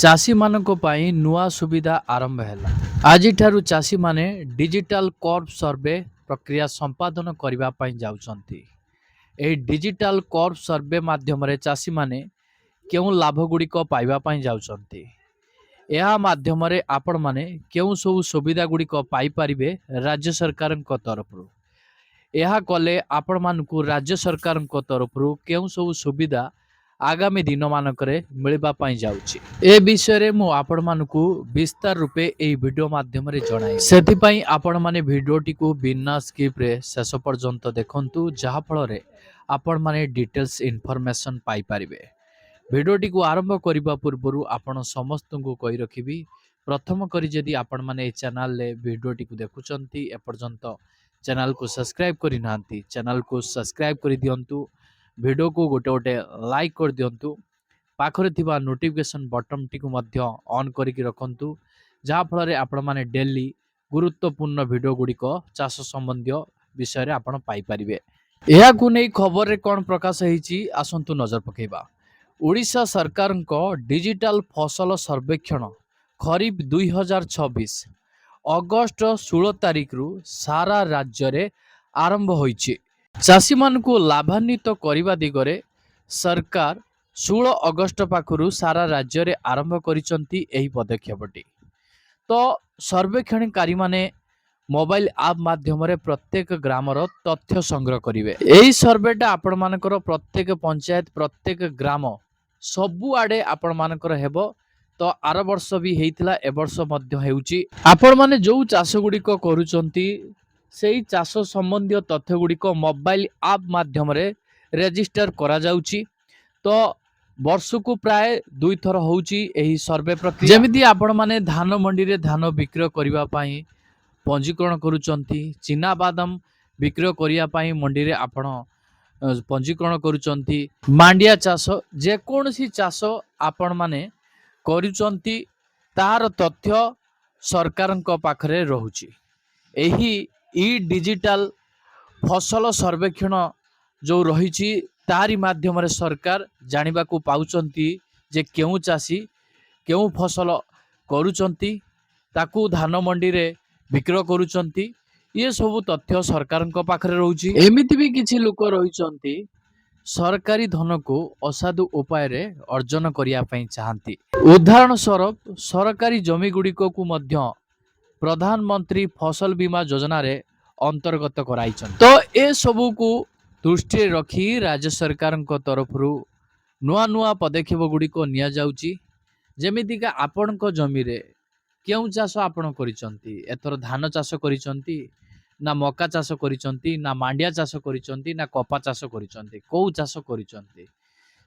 ଚାଷୀ ମାନଙ୍କ ପାଇଁ ନୂଆ ସୁବିଧା ଆରମ୍ଭ ହେଲା। ଆଜିଠାରୁ ଚାଷୀମାନେ ଡିଜିଟାଲ କର୍ଭ ସର୍ଭେ ପ୍ରକ୍ରିୟା ସମ୍ପାଦନ କରିବା ପାଇଁ ଯାଉଛନ୍ତି। ଏହି ଡିଜିଟାଲ କର୍ଭ ସର୍ଭେ ମାଧ୍ୟମରେ ଚାଷୀମାନେ କେଉଁ ଲାଭ ଗୁଡ଼ିକ ପାଇବା ପାଇଁ ଯାଉଛନ୍ତି, ଏହା ମାଧ୍ୟମରେ ଆପଣମାନେ କେଉଁ ସବୁ ସୁବିଧା ଗୁଡ଼ିକ ପାଇପାରିବେ ରାଜ୍ୟ ସରକାରଙ୍କ ତରଫରୁ। ଏହା କଲେ ଆପଣମାନଙ୍କୁ ରାଜ୍ୟ ସରକାରଙ୍କ ତରଫରୁ କେଉଁ ସବୁ ସୁବିଧା ଆଗାମୀ ଦିନମାନଙ୍କରେ ମିଳିବା ପାଇଁ ଯାଉଛି, ଏ ବିଷୟରେ ମୁଁ ଆପଣମାନଙ୍କୁ ବିସ୍ତାର ରୂପେ ଏହି ଭିଡ଼ିଓ ମାଧ୍ୟମରେ ଜଣାଇବି। ସେଥିପାଇଁ ଆପଣମାନେ ଭିଡ଼ିଓଟିକୁ ବିନା ସ୍କିପ୍ରେ ଶେଷ ପର୍ଯ୍ୟନ୍ତ ଦେଖନ୍ତୁ, ଯାହାଫଳରେ ଆପଣମାନେ ଡିଟେଲ୍ସ ଇନଫର୍ମେସନ୍ ପାଇପାରିବେ। ଭିଡ଼ିଓଟିକୁ ଆରମ୍ଭ କରିବା ପୂର୍ବରୁ ଆପଣ ସମସ୍ତଙ୍କୁ କହି ରଖିବି, ପ୍ରଥମ କରି ଯଦି ଆପଣମାନେ ଏହି ଚ୍ୟାନେଲରେ ଭିଡ଼ିଓଟିକୁ ଦେଖୁଛନ୍ତି, ଏପର୍ଯ୍ୟନ୍ତ ଚ୍ୟାନେଲକୁ ସବସ୍କ୍ରାଇବ୍ କରିନାହାନ୍ତି, ଚ୍ୟାନେଲକୁ ସବସ୍କ୍ରାଇବ୍ କରିଦିଅନ୍ତୁ। ଭିଡ଼ିଓକୁ ଗୋଟେ ଗୋଟେ ଲାଇକ୍ କରିଦିଅନ୍ତୁ। ପାଖରେ ଥିବା ନୋଟିଫିକେସନ୍ ବଟନ୍ଟିକୁ ମଧ୍ୟ ଅନ୍ କରିକି ରଖନ୍ତୁ, ଯାହାଫଳରେ ଆପଣମାନେ ଡେଲି ଗୁରୁତ୍ୱପୂର୍ଣ୍ଣ ଭିଡ଼ିଓ ଗୁଡ଼ିକ ଚାଷ ସମ୍ବନ୍ଧୀୟ ବିଷୟରେ ଆପଣ ପାଇପାରିବେ। ଏହାକୁ ନେଇ ଖବରରେ କ'ଣ ପ୍ରକାଶ ହେଇଛି, ଆସନ୍ତୁ ନଜର ପକାଇବା। ଓଡ଼ିଶା ସରକାରଙ୍କ ଡିଜିଟାଲ ଫସଲ ସର୍ବେକ୍ଷଣ ଖରିଫ 2026 ଅଗଷ୍ଟ 16 ତାରିଖରୁ ସାରା ରାଜ୍ୟରେ ଆରମ୍ଭ ହୋଇଛି। ଚାଷୀମାନଙ୍କୁ ଲାଭାନ୍ୱିତ କରିବା ଦିଗରେ ସରକାର 16 ଅଗଷ୍ଟ ପାଖରୁ ସାରା ରାଜ୍ୟରେ ଆରମ୍ଭ କରିଛନ୍ତି ଏହି ପଦକ୍ଷେପଟି। ତ ସର୍ବେକ୍ଷଣକାରୀମାନେ ମୋବାଇଲ ଆପ୍ ମାଧ୍ୟମରେ ପ୍ରତ୍ୟେକ ଗ୍ରାମର ତଥ୍ୟ ସଂଗ୍ରହ କରିବେ। ଏହି ସର୍ଭେଟା ଆପଣମାନଙ୍କର ପ୍ରତ୍ୟେକ ପଞ୍ଚାୟତ, ପ୍ରତ୍ୟେକ ଗ୍ରାମ ସବୁଆଡ଼େ ଆପଣମାନଙ୍କର ହେବ। ତ ଆର ବର୍ଷ ବି ହେଇଥିଲା, ଏ ବର୍ଷ ମଧ୍ୟ ହେଉଛି। ଆପଣମାନେ ଯେଉଁ ଚାଷ ଗୁଡ଼ିକ କରୁଛନ୍ତି, ସେହି ଚାଷ ସମ୍ବନ୍ଧୀୟ ତଥ୍ୟ ଗୁଡ଼ିକ ମୋବାଇଲ ଆପ୍ ମାଧ୍ୟମରେ ରେଜିଷ୍ଟର କରାଯାଉଛି। ତ ବର୍ଷକୁ ପ୍ରାୟ 2 ଥର ହେଉଛି ଏହି ସର୍ଭେ ପ୍ରକ୍ରିୟା। ଯେମିତି ଆପଣମାନେ ଧାନ ମଣ୍ଡିରେ ଧାନ ବିକ୍ରୟ କରିବା ପାଇଁ ପଞ୍ଜୀକରଣ କରୁଛନ୍ତି, ଚିନାବାଦାମ ବିକ୍ରୟ କରିବା ପାଇଁ ମଣ୍ଡିରେ ଆପଣ ପଞ୍ଜୀକରଣ କରୁଛନ୍ତି, ମାଣ୍ଡିଆ ଚାଷ, ଯେକୌଣସି ଚାଷ ଆପଣମାନେ କରୁଛନ୍ତି ତାହାର ତଥ୍ୟ ସରକାରଙ୍କ ପାଖରେ ରହୁଛି। ଏହି ଇ ଡିଜିଟାଲ ଫସଲ ସର୍ବେକ୍ଷଣ ଯେଉଁ ରହିଛି, ତାରି ମାଧ୍ୟମରେ ସରକାର ଜାଣିବାକୁ ପାଉଛନ୍ତି ଯେ କେଉଁ ଚାଷୀ କେଉଁ ଫସଲ କରୁଛନ୍ତି, ତାକୁ ଧାନ ମଣ୍ଡିରେ ବିକ୍ରୟ କରୁଛନ୍ତି। ଇଏ ସବୁ ତଥ୍ୟ ସରକାରଙ୍କ ପାଖରେ ରହୁଛି। ଏମିତି ବି କିଛି ଲୋକ ରହିଛନ୍ତି ସରକାରୀ ଧନକୁ ଅସାଧୁ ଉପାୟରେ ଅର୍ଜନ କରିବା ପାଇଁ ଚାହାନ୍ତି। ଉଦାହରଣ ସ୍ୱରୂପ ସରକାରୀ ଜମି ଗୁଡ଼ିକକୁ ମଧ୍ୟ ପ୍ରଧାନମନ୍ତ୍ରୀ ଫସଲ ବୀମା ଯୋଜନାରେ ଅନ୍ତର୍ଗତ କରାଇଛନ୍ତି। ତ ଏସବୁକୁ ଦୃଷ୍ଟିରେ ରଖି ରାଜ୍ୟ ସରକାରଙ୍କ ତରଫରୁ ନୂଆ ନୂଆ ପଦକ୍ଷେପ ଗୁଡ଼ିକ ନିଆଯାଉଛି। ଯେମିତିକା ଆପଣଙ୍କ ଜମିରେ କେଉଁ ଚାଷ ଆପଣ କରିଛନ୍ତି, ଏଥର ଧାନ ଚାଷ କରିଛନ୍ତି ନା ମକା ଚାଷ କରିଛନ୍ତି ନା ମାଣ୍ଡିଆ ଚାଷ କରିଛନ୍ତି ନା କପା ଚାଷ କରିଛନ୍ତି, କେଉଁ ଚାଷ କରିଛନ୍ତି,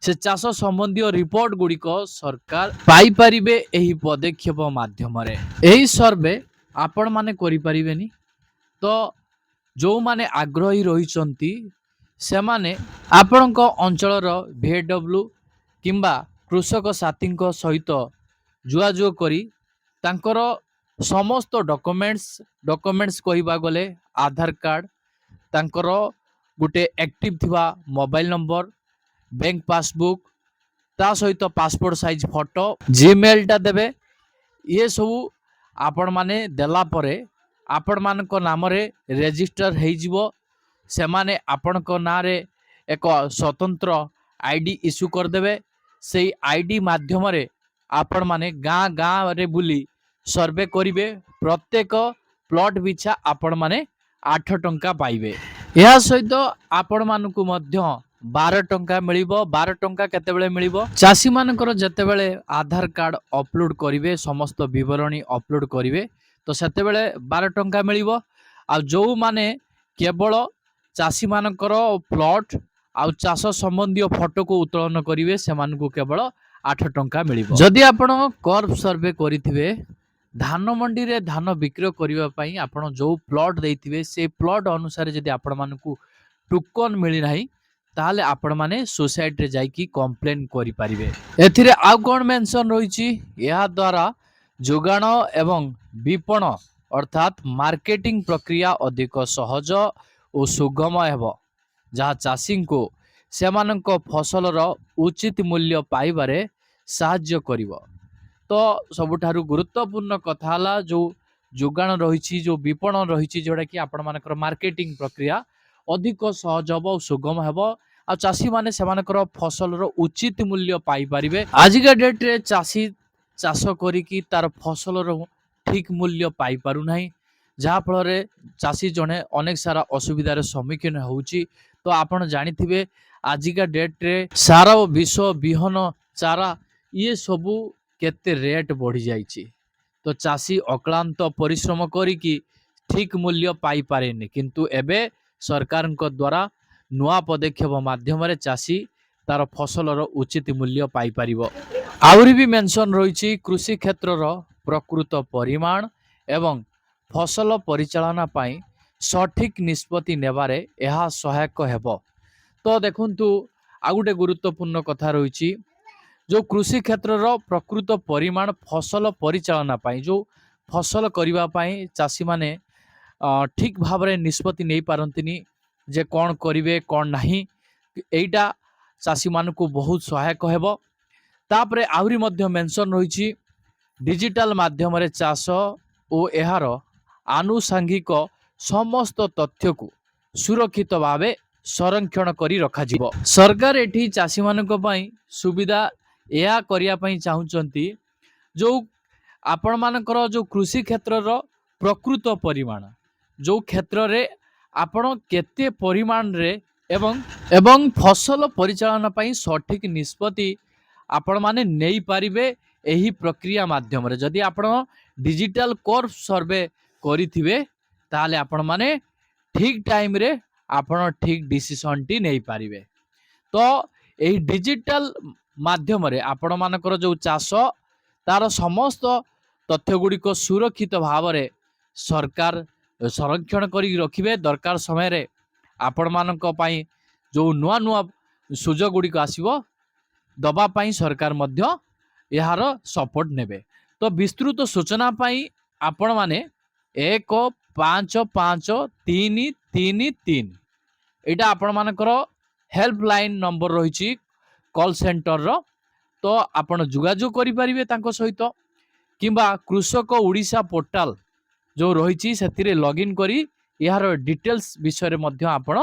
ସେ ଚାଷ ସମ୍ବନ୍ଧୀୟ ରିପୋର୍ଟ ଗୁଡ଼ିକ ସରକାର ପାଇପାରିବେ ଏହି ପଦକ୍ଷେପ ମାଧ୍ୟମରେ। ଏହି ସର୍ଭେ ଆପଣମାନେ କରିପାରିବେନି। ତ ଯେଉଁମାନେ ଆଗ୍ରହୀ ରହିଛନ୍ତି ସେମାନେ ଆପଣଙ୍କ ଅଞ୍ଚଳର VAW କିମ୍ବା କୃଷକ ସାଥୀଙ୍କ ସହିତ ଯୋଗାଯୋଗ କରି ତାଙ୍କର ସମସ୍ତ ଡକୁମେଣ୍ଟସ୍ କହିବାକୁ ଗଲେ ଆଧାର କାର୍ଡ଼, ତାଙ୍କର ଗୋଟେ ଆକ୍ଟିଭ ଥିବା ମୋବାଇଲ ନମ୍ବର, ବ୍ୟାଙ୍କ ପାସବୁକ୍, ତା ସହିତ ପାସପୋର୍ଟ ସାଇଜ ଫଟୋ, ଜିମେଲଟା ଦେବେ। ଇଏ ସବୁ ଆପଣମାନେ ଦେଲା ପରେ ଆପଣମାନଙ୍କ ନାମରେ ରେଜିଷ୍ଟର ହେଇଯିବ। ସେମାନେ ଆପଣଙ୍କ ନାଁରେ ଏକ ସ୍ୱତନ୍ତ୍ର ଆଇଡି ଇସ୍ୟୁ କରିଦେବେ। ସେଇ ଆଇଡି ମାଧ୍ୟମରେ ଆପଣମାନେ ଗାଁ ଗାଁରେ ବୁଲି ସର୍ଭେ କରିବେ। ପ୍ରତ୍ୟେକ ପ୍ଲଟ ପିଛା ଆପଣମାନେ 8 ଟଙ୍କା ପାଇବେ। ଏହା ସହିତ ଆପଣମାନଙ୍କୁ ମଧ୍ୟ 12 ଟଙ୍କା ମିଳିବ। 12 ଟଙ୍କା କେତେବେଳେ ମିଳିବ? ଚାଷୀମାନଙ୍କର ଯେତେବେଳେ ଆଧାର କାର୍ଡ଼ ଅପଲୋଡ଼ କରିବେ, ସମସ୍ତ ବିବରଣୀ ଅପଲୋଡ଼ କରିବେ, ତ ସେତେବେଳେ 12 ଟଙ୍କା ମିଳିବ। ଆଉ ଯେଉଁମାନେ କେବଳ ଚାଷୀମାନଙ୍କର ପ୍ଲଟ ଆଉ ଚାଷ ସମ୍ବନ୍ଧୀୟ ଫଟୋକୁ ଉତ୍ତୋଳନ କରିବେ, ସେମାନଙ୍କୁ କେବଳ 8 ଟଙ୍କା ମିଳିବ। ଯଦି ଆପଣ କର୍ଭ ସର୍ଭେ କରିଥିବେ, ଧାନ ମଣ୍ଡିରେ ଧାନ ବିକ୍ରୟ କରିବା ପାଇଁ ଆପଣ ଯେଉଁ ପ୍ଲଟ ଦେଇଥିବେ, ସେ ପ୍ଲଟ ଅନୁସାରେ ଯଦି ଆପଣମାନଙ୍କୁ ଟୋକନ ମିଳିନାହିଁ, ତାହେଲେ ଆପଣମାନେ ସୋସାଇଟିରେ ଯାଇକି କମ୍ପ୍ଲେନ୍ କରିପାରିବେ। ଏଥିରେ ଆଉ କ'ଣ ମେନସନ ରହିଛି, ଏହା ଦ୍ୱାରା ଯୋଗାଣ ଏବଂ ବିପଣନ ଅର୍ଥାତ୍ ମାର୍କେଟିଂ ପ୍ରକ୍ରିୟା ଅଧିକ ସହଜ ଓ ସୁଗମ ହେବ, ଯାହା ଚାଷୀଙ୍କୁ ସେମାନଙ୍କ ଫସଲର ଉଚିତ ମୂଲ୍ୟ ପାଇବାରେ ସାହାଯ୍ୟ କରିବ। तो सबुठारु गुरुत्वपूर्ण कथा हला जो जोगाण रही जो विपणन रही जोटा कि आपण मानकर मार्केटिंग प्रक्रिया अधिक सहज हब और सुगम हब आ चाषी माने सेमानकर फसलर उचित मूल्य पाई परिबे। आजिका डेट रे चाषी चाष करिकी तार फसलर ठीक मूल्य पाई पारु नाही, जहा फल चाषी जने अनेक सारा असुविधार सम्मुखीन होउची। तो आपण जानिथिबे आजिका डेट रे सारा विष बिहन चारा ये सबू केते रेट बढ़ी जाइची। तो चाषी अक्लांत परिश्रम करिकी ठीक मूल्य पाई पारेनी, किंतु एबे सरकार द्वारा नुआ पदक्षेप माध्यम रे चाषी तार फसलर उचित मूल्य पाई पारिबो। आउरी भी मेंशन रही कृषि क्षेत्रर प्रकृत परिमाण एवं फसल परिचालना पाई सठिक निष्पत्ति नेबारे यह सहायक हेबो। तो देखंतु आ गुटे गुरुत्वपूर्ण कथा रही जो कृषि क्षेत्रर प्रकृत परिमाण फसल परिचालना पाई जो फसल करिबा पाई चाषी माने ठीक भाव में निष्पत्ति नहीं पारंतिनी जे कौन करिवे कौन नहीं, एटा चाषी मान को बहुत सहायक हेबो। तापरे आहुरी मध्य मेंशन रही डिजिटल माध्यम रे चाष और एहार आनुषंगिक समस्त तथ्य को सुरक्षित भावे संरक्षण करी रखा जिवो। सरकार एठी चाषी मानक पई सुविधा या करिया पई चाहुचंती जो आपण मानकर जो कृषि क्षेत्रर प्रकृत परिमाण जो क्षेत्र रे आपण केते परिमाण रे एवं फसल परिचालन पई सठिक निष्पत्ति आपण माने नेई पारिबे एही प्रक्रिया माध्यम रे। जदि आपण डिजिटल कर्व सर्वे करिथिबे ताले आपण माने ठीक टाइम रे आपण ठीक डिसीजन टी नेई पारिबे। तो एही डिजिटल माध्यम रे आपण मानकर जो चाष तार समस्त तथ्य गुड़िक सुरक्षित भाव में सरकार संरक्षण करी रखिबे। दरकार समय रे आपण मानक पई जो नुआ नुआ सुजोग गुड़िक आसीबो दबा पाई सरकार मध्य यार सपोर्ट नेबे। तो विस्तृत सूचना पाई आपण माने 155333 एटा आपण मानकर हेल्पलाइन नंबर रही कॉल सेंटर रो। तो आपण जोगाजोग करि परिबे तांको सहित किंबा कृषक ओडिशा पोर्टाल जो रही से लॉगिन करी यार डिटेल्स विषय मध्य आपण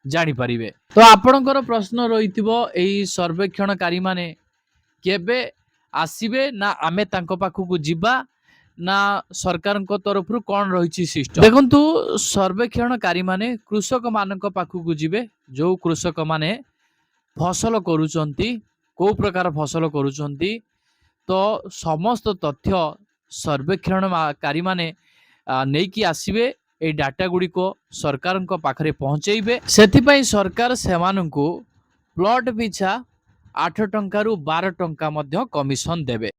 जानि परिबे। तो आपणकर प्रश्न रही सर्वेक्षणकारी माने केबे आसीबे ना आमे तांको पाखु जिबा ना सरकार तरफ कौन रही सिस्टम। देखंतु सर्वेक्षणकारी माने कृषक मानक पाखु जिबे जो कृषक माने फसल करूचंती को प्रकार फसल करूचंती। तो समस्त तथ्य सर्वेक्षणकारी माने नेकी आसीबे ए डाटा गुड़ी को सरकार पाखरे पहुंचेबे। सेथिपाई सरकार सेमानंकु प्लॉट पिछा 8 टंका रु 12 टंका मध्य कमिशन देबे।